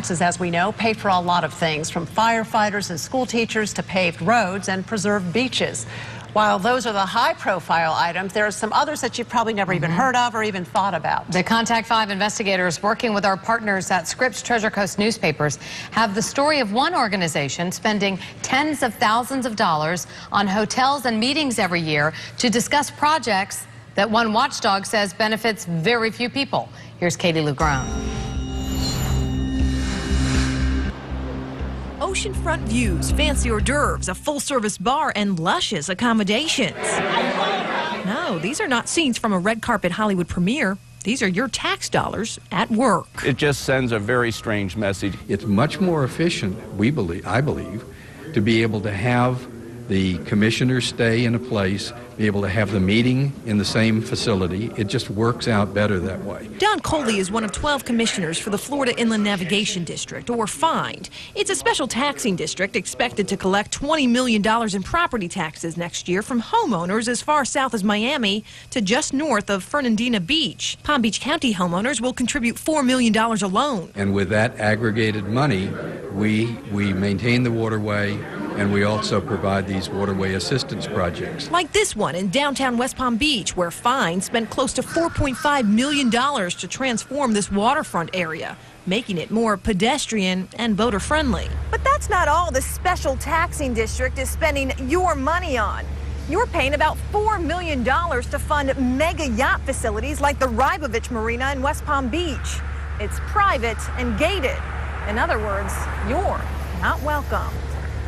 Taxes, as we know, pay for a lot of things, from firefighters and school teachers to paved roads and preserved beaches. While those are the high-profile items, there are some others that you've probably never even heard of or even thought about. The Contact 5 investigators, working with our partners at Scripps Treasure Coast newspapers, have the story of one organization spending tens of thousands of dollars on hotels and meetings every year to discuss projects that one watchdog says benefits very few people. Here's Katie Legrone. Oceanfront views, fancy hors d'oeuvres, a full-service bar, and luscious accommodations. No, these are not scenes from a red carpet Hollywood premiere. These are your tax dollars at work. It just sends a very strange message. It's much more efficient, I believe, to be able to have the commissioners stay in a place, be able to have the meeting in the same facility. It just works out better that way. Don Coley is one of 12 commissioners for the Florida Inland Navigation District, or F.I.N.D. It's a special taxing district expected to collect $20 million in property taxes next year from homeowners as far south as Miami to just north of Fernandina Beach. Palm Beach County homeowners will contribute $4 million alone. And with that aggregated money, we maintain the waterway, and we also provide these waterway assistance projects. Like this one in downtown West Palm Beach, where F.I.N.D spent close to $4.5 million to transform this waterfront area, making it more pedestrian and boater-friendly. But that's not all the special taxing district is spending your money on. You're paying about $4 million to fund mega yacht facilities like the Rybovich Marina in West Palm Beach. It's private and gated. In other words, you're not welcome.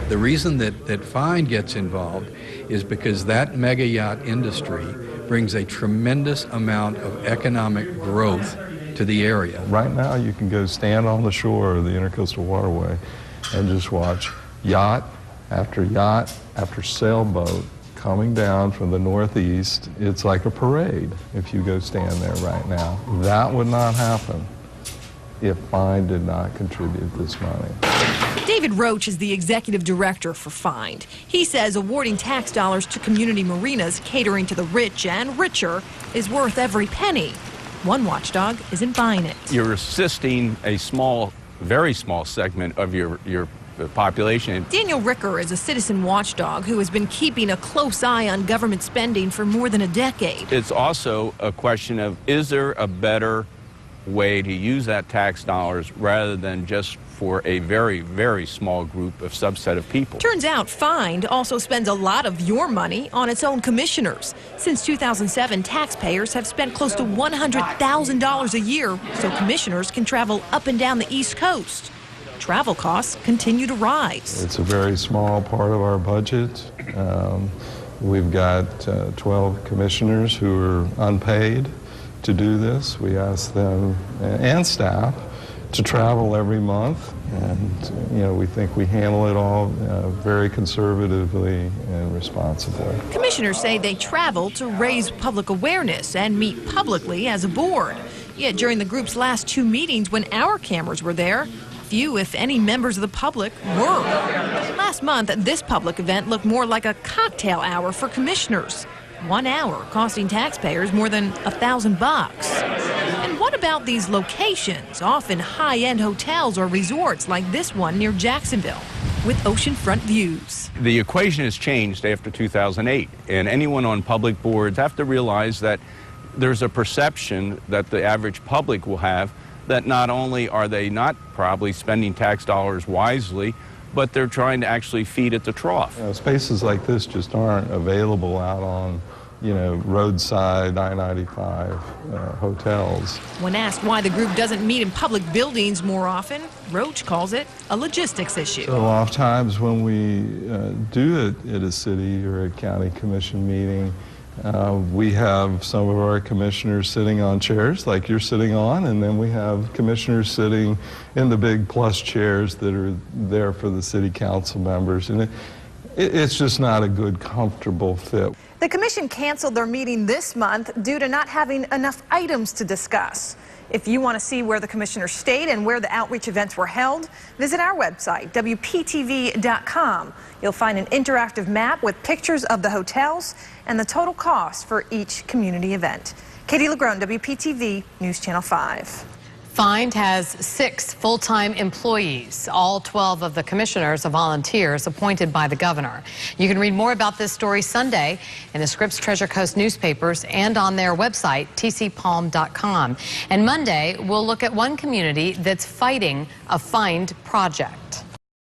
The reason that F.I.N.D gets involved is because that mega yacht industry brings a tremendous amount of economic growth to the area. Right now you can go stand on the shore of the Intercoastal Waterway and just watch yacht after sailboat coming down from the northeast. It's like a parade if you go stand there right now. That would not happen if F.I.N.D did not contribute this money. David Roach is the executive director for F.I.N.D. He says awarding tax dollars to community marinas catering to the rich and richer is worth every penny. One watchdog isn't buying it. You're assisting a small, very small segment of your population. Daniel Ricker is a citizen watchdog who has been keeping a close eye on government spending for more than a decade. It's also a question of, is there a better way to use that tax dollars rather than just for a very, very small group of subset of people. Turns out F.I.N.D also spends a lot of your money on its own commissioners. Since 2007, taxpayers have spent close to $100,000 a year so commissioners can travel up and down the East Coast. Travel costs continue to rise. It's a very small part of our budget. We've got 12 commissioners who are unpaid to do this. We ask them and staff to travel every month, and we think we handle it all very conservatively and responsibly. Commissioners say they travel to raise public awareness and meet publicly as a board. Yet during the group's last two meetings when our cameras were there, few, if any, members of the public were. Last month, this public event looked more like a cocktail hour for commissioners. 1 hour costing taxpayers more than $1,000. And what about these locations, often high-end hotels or resorts like this one near Jacksonville, with oceanfront views? The equation has changed after 2008, and anyone on public boards have to realize that there's a perception that the average public will have that not only are they not probably spending tax dollars wisely, but they're trying to actually feed at the trough. Spaces like this just aren't available out on, roadside I-95 hotels. When asked why the group doesn't meet in public buildings more often, Roach calls it a logistics issue. So oftentimes when we do it at a city or a county commission meeting, we have some of our commissioners sitting on chairs like you're sitting on, and then we have commissioners sitting in the big plush chairs that are there for the city council members. And it's just not a good, comfortable fit. The commission canceled their meeting this month due to not having enough items to discuss. If you want to see where the commissioners stayed and where the outreach events were held, visit our website, WPTV.com. You'll find an interactive map with pictures of the hotels and the total cost for each community event. Katie Legrone, WPTV News Channel 5. F.I.N.D has 6 full-time employees. All 12 of the commissioners are volunteers appointed by the governor. You can read more about this story Sunday in the Scripps Treasure Coast newspapers and on their website, tcpalm.com. And Monday, we'll look at one community that's fighting a F.I.N.D project.